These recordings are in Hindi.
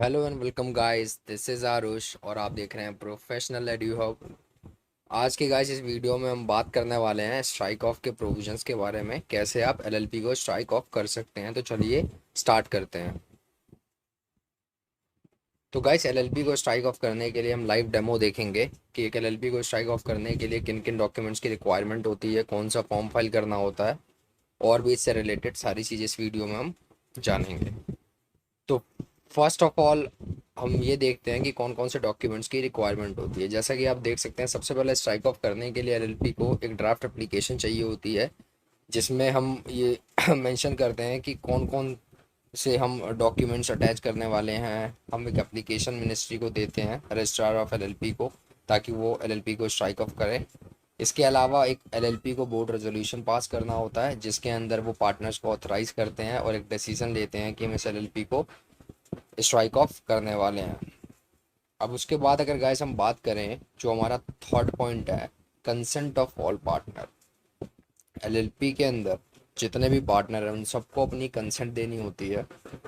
Hello and welcome guys, this is Aarush और आप देख रहे हैं प्रोफेशनल एडू हब। आज के गाइस इस वीडियो में हम बात करने वाले हैं स्ट्राइक ऑफ के प्रोविजंस के बारे में, कैसे आप एलएलपी को स्ट्राइक ऑफ कर सकते हैं। तो चलिए स्टार्ट करते हैं। तो गाइस एलएलपी को स्ट्राइक ऑफ करने के लिए हम लाइव डेमो देखेंगे कि एक एलएलपी को स्ट्राइक ऑफ करने के लिए किन किन डॉक्यूमेंट्स की रिक्वायरमेंट होती है, कौन सा फॉर्म फाइल करना होता है और भी इससे रिलेटेड सारी चीज़ें इस वीडियो में हम जानेंगे। तो फर्स्ट ऑफ ऑल हम ये देखते हैं कि कौन कौन से डॉक्यूमेंट्स की रिक्वायरमेंट होती है। जैसा कि आप देख सकते हैं, सबसे पहले स्ट्राइक ऑफ करने के लिए एलएलपी को एक ड्राफ्ट एप्लीकेशन चाहिए होती है, जिसमें हम ये मेंशन करते हैं कि कौन कौन से हम डॉक्यूमेंट्स अटैच करने वाले हैं। हम एक एप्लीकेशन मिनिस्ट्री को देते हैं, रजिस्ट्रार ऑफ एलएलपी को, ताकि वो एलएलपी को स्ट्राइक ऑफ करे। इसके अलावा एक एलएलपी को बोर्ड रेजोल्यूशन पास करना होता है, जिसके अंदर वो पार्टनर्स को ऑथराइज करते हैं और एक डिसीजन लेते हैं कि हम इस एलएलपी को स्ट्राइक ऑफ करने वाले हैं। अब उसके बाद अगर गाइस हम बात करें, जो हमारा थर्ड पॉइंट है, consent of all partner. LLP के अंदर जितने भी पार्टनर हैं उन सबको अपनी कंसेंट देनी होती है।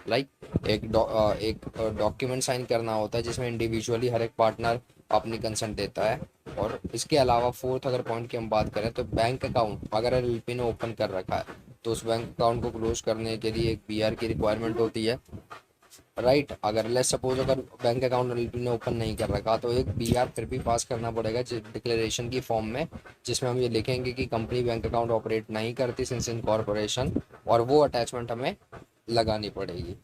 लाइक एक डॉक्यूमेंट साइन करना होता है जिसमें इंडिविजुअली हर एक पार्टनर अपनी कंसेंट देता है। और इसके अलावा फोर्थ अगर पॉइंट की हम बात करें तो बैंक अकाउंट अगर एलएलपी ने ओपन कर रखा है तो उस बैंक अकाउंट को क्लोज करने के लिए एक बीआर की रिक्वायरमेंट होती है। राइट, अगर लेट्स सपोज अगर बैंक अकाउंट एलएलपी ने ओपन नहीं कर रखा तो एक बीआर फिर भी पास करना पड़ेगा डिक्लेरेशन की फॉर्म में, जिसमें हम ये लिखेंगे कि कंपनी बैंक अकाउंट ऑपरेट नहीं करती सिंस इनकॉर्पोरेशन, और वो अटैचमेंट हमें लगानी पड़ेगी।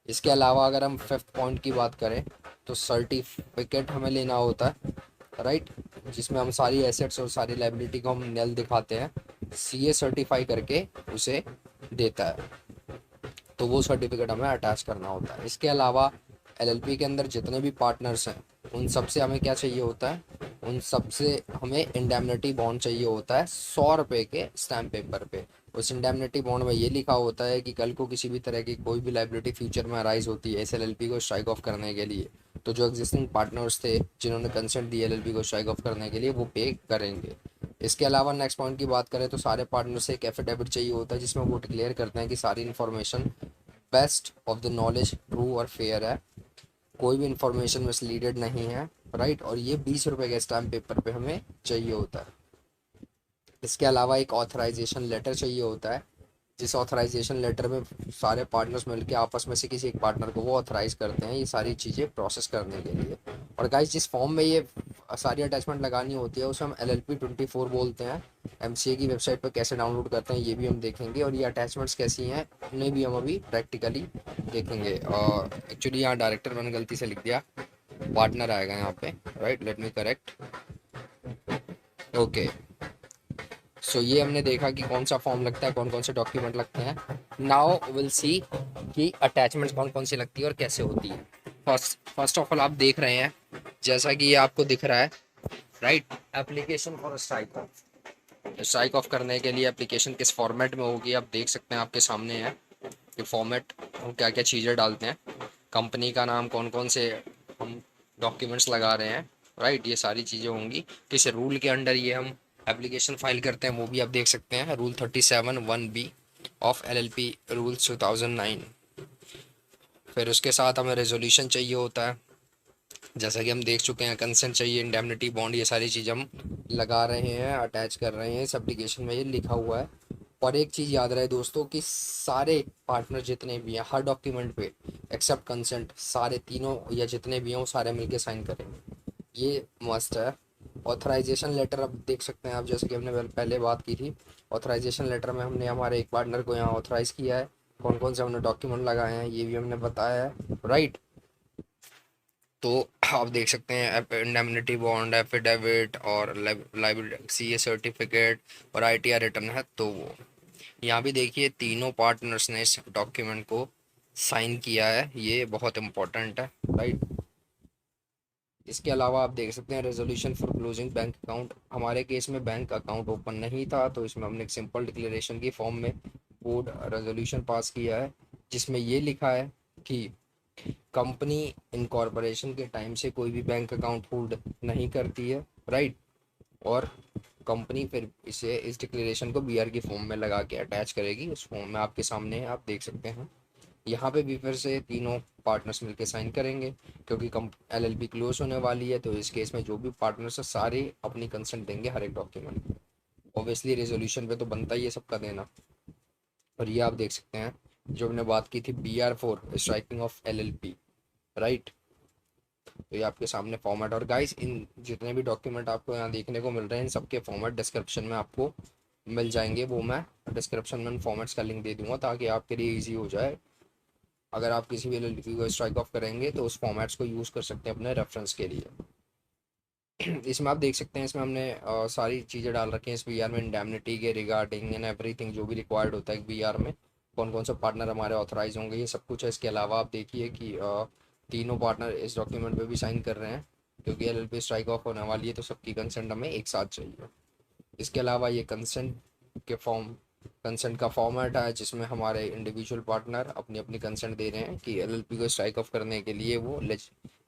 इसके अलावा अगर हम फिफ्थ पॉइंट की बात करें तो सर्टिफिकेट हमें लेना होता है। राइट, जिसमें हम सारी एसेट्स और सारी लाइबिलिटी को हम नेल दिखाते हैं, सीए सर्टिफाई करके उसे देता है, तो वो सर्टिफिकेट हमें अटैच करना होता है। इसके अलावा एलएलपी के अंदर जितने भी पार्टनर्स हैं उन सब से हमें क्या चाहिए होता है, उन सब से हमें इंडेमनिटी बॉन्ड चाहिए होता है 100 रुपये के स्टैम्प पेपर पे। उस इंडेमनिटी बॉन्ड में ये लिखा होता है कि कल को किसी भी तरह की कोई भी लाइबिलिटी फ्यूचर में अराइज होती है इस एलएलपी को स्ट्राइक ऑफ करने के लिए, तो जो एग्जिस्टिंग पार्टनर्स थे जिन्होंने कंसेंट दी एलएलपी को स्ट्राइक ऑफ करने के लिए, वो पे करेंगे। इसके अलावा नेक्स्ट पॉइंट की बात करें तो सारे पार्टनर से एक एफिडेविट चाहिए होता है जिसमें वो डिक्लेयर करते हैं कि सारी information best of the knowledge true और फेयर है, कोई भी इंफॉर्मेशन मिसलीडेड नहीं है। राइट, और ये 20 रुपये के स्टैम्प पेपर पे हमें चाहिए होता है। इसके अलावा एक ऑथराइजेशन लेटर चाहिए होता है, जिस ऑथराइजेशन लेटर में सारे पार्टनर्स मिलकर आपस में से किसी एक पार्टनर को वो ऑथराइज करते हैं ये सारी चीज़ें प्रोसेस करने के लिए। और गाइस जिस फॉर्म में ये सारी अटैचमेंट लगानी होती है उसे हम LLP 24 बोलते हैं। एमसीए की वेबसाइट पर कैसे डाउनलोड करते हैं ये भी हम देखेंगे, और ये अटैचमेंट्स कैसी हैं उन्हें भी हम अभी प्रैक्टिकली देखेंगे। और एक्चुअली यहाँ डायरेक्टर मैंने गलती से लिख दिया, पार्टनर आएगा यहाँ पे। Right, let me correct. Okay, so ये हमने देखा कि कौन सा फॉर्म लगता है, कौन कौन से डॉक्यूमेंट लगते हैं। नाउ विल सी कि अटैचमेंट्स कौन कौन सी लगती है और कैसे होती है। फर्स्ट ऑफ ऑल आप देख रहे हैं, जैसा कि ये आपको दिख रहा है, right, application for strike off करने के लिए एप्लीकेशन किस फॉर्मेट में होगी आप देख सकते हैं, आपके सामने है कि फॉर्मेट हम क्या क्या चीज़ें डालते हैं, कंपनी का नाम, कौन कौन से हम डॉक्यूमेंट्स लगा रहे हैं। राइट, ये सारी चीज़ें होंगी। किस रूल के अंडर ये हम एप्लीकेशन फाइल करते हैं वो भी आप देख सकते हैं, rule 37(1)(b) of LLP rules 2009। फिर उसके साथ हमें रेजोल्यूशन चाहिए होता है, जैसा कि हम देख चुके हैं, कंसेंट चाहिए, इंडेमनिटी बॉन्ड, ये सारी चीज़ हम लगा रहे हैं, अटैच कर रहे हैं, इस एप्लीकेशन में ये लिखा हुआ है। और एक चीज़ याद रहे दोस्तों कि सारे पार्टनर जितने भी हैं हर डॉक्यूमेंट पे एक्सेप्ट कंसेंट सारे तीनों या जितने भी हों सारे मिलके साइन करेंगे, ये मस्ट है। ऑथराइजेशन लेटर अब देख सकते हैं आप, जैसे कि हमने पहले बात की थी, ऑथराइजेशन लेटर में हमने हमारे एक पार्टनर को यहाँ ऑथराइज़ किया है, कौन कौन से हमने डॉक्यूमेंट लगाए हैं ये भी हमने बताया है। राइट, तो आप देख सकते हैं इंडेमनिटी बॉन्ड, एफिडेविट और लाइबिलिटी सीए सर्टिफिकेट और आईटीआर रिटर्न है। तो वो यहाँ भी देखिए तीनों पार्टनर्स ने इस डॉक्यूमेंट को साइन किया है, ये बहुत इंपॉर्टेंट है। राइट, इसके अलावा आप देख सकते हैं resolution for closing bank account. हमारे केस में बैंक अकाउंट ओपन नहीं था तो इसमें हमने एक सिंपल डिक्लेरेशन की फॉर्म में बोर्ड रेजोल्यूशन पास किया है, जिसमें ये लिखा है कि कंपनी इनकॉर्पोरेशन के टाइम से कोई भी बैंक अकाउंट होल्ड नहीं करती है। राइट, और कंपनी फिर इसे इस डिक्लेरेशन को बीआर की फॉर्म में लगा के अटैच करेगी, उस फॉर्म में आपके सामने है, आप देख सकते हैं। यहाँ पे भी फिर से तीनों पार्टनर्स मिलके साइन करेंगे, क्योंकि कम एलएलपी क्लोज होने वाली है, तो इस केस में जो भी पार्टनर्स है सारे अपनी कंसेंट देंगे हर एक डॉक्यूमेंट। ऑब्वियसली रेजोल्यूशन पे तो बनता ही है सबका देना। और ये आप देख सकते हैं जो हमने बात की थी BR4 striking off LLP, right. तो ये आपके सामने फॉर्मेट, और गाइस इन जितने भी डॉक्यूमेंट आपको यहाँ देखने को मिल रहे हैं इन सबके फॉर्मेट डिस्क्रिप्शन में आपको मिल जाएंगे। वो मैं डिस्क्रिप्शन में उन फॉर्मेट्स का लिंक दे दूंगा ताकि आपके लिए ईजी हो जाए। अगर आप किसी भी एलएलपी को स्ट्राइक ऑफ करेंगे तो उस फॉर्मेट्स को यूज़ कर सकते हैं अपने रेफरेंस के लिए। इसमें आप देख सकते हैं, इसमें हमने सारी चीज़ें डाल रखी हैं इस बीआर में, इंडेमनिटी के रिगार्डिंग एंड एवरीथिंग जो भी रिक्वायर्ड होता है बीआर में, कौन कौन से पार्टनर हमारे ऑथराइज होंगे, ये सब कुछ है। इसके अलावा आप देखिए कि तीनों पार्टनर इस डॉक्यूमेंट पे भी साइन कर रहे हैं, क्योंकि एलएलपी स्ट्राइक ऑफ होने वाली है तो सबकी कंसेंट हमें एक साथ चाहिए। इसके अलावा ये कंसेंट का फॉर्मेट है जिसमें हमारे इंडिविजुअल पार्टनर अपनी अपनी कंसेंट दे रहे हैं कि एलएलपी को स्ट्राइक ऑफ करने के लिए वो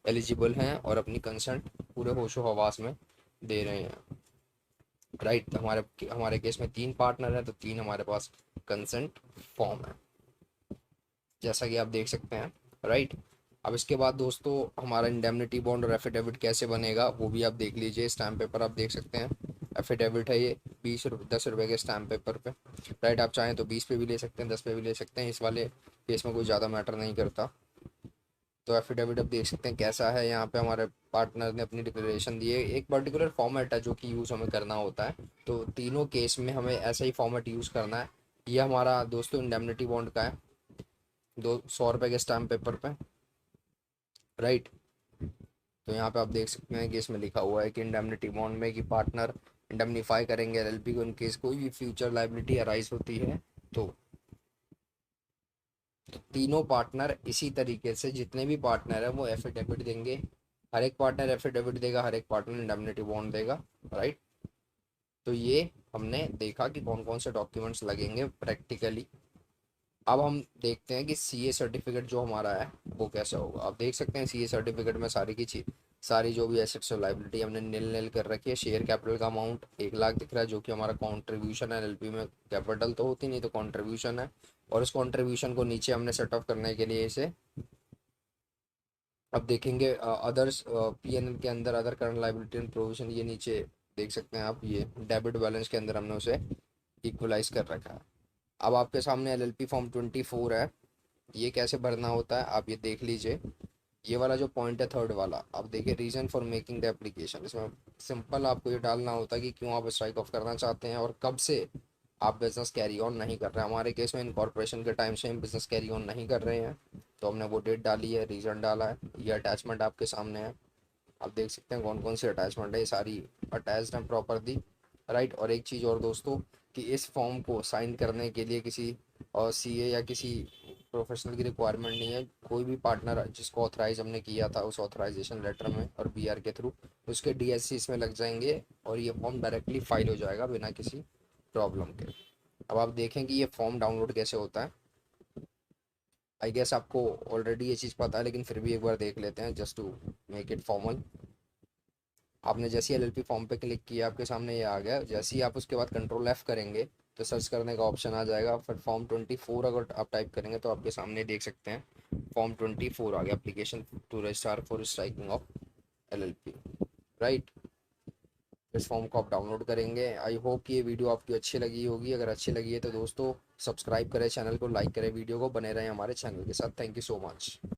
एलिजिबल हैं और अपनी कंसेंट पूरे होशो हवास में दे रहे हैं, राइट। तो हमारे हमारे केस में 3 पार्टनर हैं तो 3 हमारे पास कंसेंट फॉर्म है, जैसा कि आप देख सकते हैं, राइट। अब इसके बाद दोस्तों हमारा इंडेमनिटी बॉन्ड और एफिडेविट कैसे बनेगा वो भी आप देख लीजिए। स्टैम्प पेपर आप देख सकते हैं, एफिडेविट है ये 10 रुपये के स्टैम्प पेपर पे, राइट। आप चाहें तो 20 पे भी ले सकते हैं, 10 पे भी ले सकते हैं, इस वाले केस में कोई ज़्यादा मैटर नहीं करता। तो एफिडेविट आप देख सकते हैं कैसा है, यहाँ पे हमारे पार्टनर ने अपनी डिक्लेरेशन दी है। एक पर्टिकुलर फॉर्मेट है जो कि यूज़ हमें करना होता है, तो तीनों केस में हमें ऐसा ही फॉर्मेट यूज़ करना है। ये हमारा दोस्तों इंडेमनिटी बॉन्ड का है, 200 रुपये के स्टैम्प पेपर पे, राइट। तो यहाँ पे आप देख सकते हैं कि इसमें लिखा हुआ है कि इंडेमनिटी बॉन्ड में कि पार्टनर इंडेमनीफाई करेंगे एलएलपी को इन केस कोई भी फ्यूचर लाइबिलिटी अराइज होती है। तो तीनों पार्टनर इसी तरीके से जितने भी पार्टनर है वो एफिडेविट देंगे, हर एक पार्टनर एफिडेविट देगा, हर एक पार्टनर इंडेमनिटी बॉन्ड देगा, राइट। तो ये हमने देखा कि कौन कौन से डॉक्यूमेंट्स लगेंगे प्रैक्टिकली। अब हम देखते हैं कि सीए सर्टिफिकेट जो हमारा है वो कैसा होगा। आप देख सकते हैं सीए सर्टिफिकेट में सारी की चीज, सारी जो भी एसेट्स और लाइबिलिटी हमने नील नील कर रखी है। शेयर कैपिटल का अमाउंट 1 लाख दिख रहा है जो कि हमारा कॉन्ट्रीब्यूशन है एलएलपी में, कैपिटल तो होती नहीं तो कॉन्ट्रीब्यूशन है। और उस कॉन्ट्रीब्यूशन को नीचे हमने सेट ऑफ करने के लिए इसे अब देखेंगे अदर्स पीएनएल के अंदर other current liability and provision, ये नीचे देख सकते हैं आप, ये डेबिट बैलेंस के अंदर हमने उसे इक्वलाइज कर रखा है। अब आपके सामने एलएलपी फॉर्म 24 है, ये कैसे भरना होता है आप ये देख लीजिए। ये वाला जो पॉइंट है थर्ड वाला, आप देखिए reason for making the application, इसमें सिंपल आपको ये डालना होता है कि क्यों आप स्ट्राइक ऑफ करना चाहते हैं और कब से आप बिजनेस कैरी ऑन नहीं कर रहे हैं। हमारे केस में इनकॉर्पोरेशन के टाइम से हम बिजनेस कैरी ऑन नहीं कर रहे हैं, तो हमने वो डेट डाली है, रीजन डाला है। ये अटैचमेंट आपके सामने है, आप देख सकते हैं कौन कौन सी अटैचमेंट है, ये सारी अटैच्ड हैं प्रॉपरली, राइट। और एक चीज़ और दोस्तों कि इस फॉर्म को साइन करने के लिए किसी और सीए या किसी प्रोफेशनल की रिक्वायरमेंट नहीं है। कोई भी पार्टनर जिसको ऑथराइज हमने किया था उस ऑथराइजेशन लेटर में और बीआर के थ्रू उसके डीएससी इसमें लग जाएंगे और ये फॉर्म डायरेक्टली फाइल हो जाएगा बिना किसी प्रॉब्लम के। अब आप देखें कि ये फॉर्म डाउनलोड कैसे होता है। आई गेस आपको ऑलरेडी ये चीज़ पता है लेकिन फिर भी एक बार देख लेते हैं just to make it formal. आपने जैसे एलएलपी फॉर्म पे क्लिक किया आपके सामने ये आ गया, जैसे ही आप उसके बाद कंट्रोल एफ करेंगे तो सर्च करने का ऑप्शन आ जाएगा, फिर फॉर्म 24 अगर आप टाइप करेंगे तो आपके सामने देख सकते हैं फॉर्म 24 आ गया, application to register for striking off LLP, right. इस फॉर्म को आप डाउनलोड करेंगे। आई होप कि ये वीडियो आपकी अच्छी लगी होगी, अगर अच्छी लगी है तो दोस्तों सब्सक्राइब करें चैनल को, लाइक करें वीडियो को, बने रहें हमारे चैनल के साथ। Thank you so much.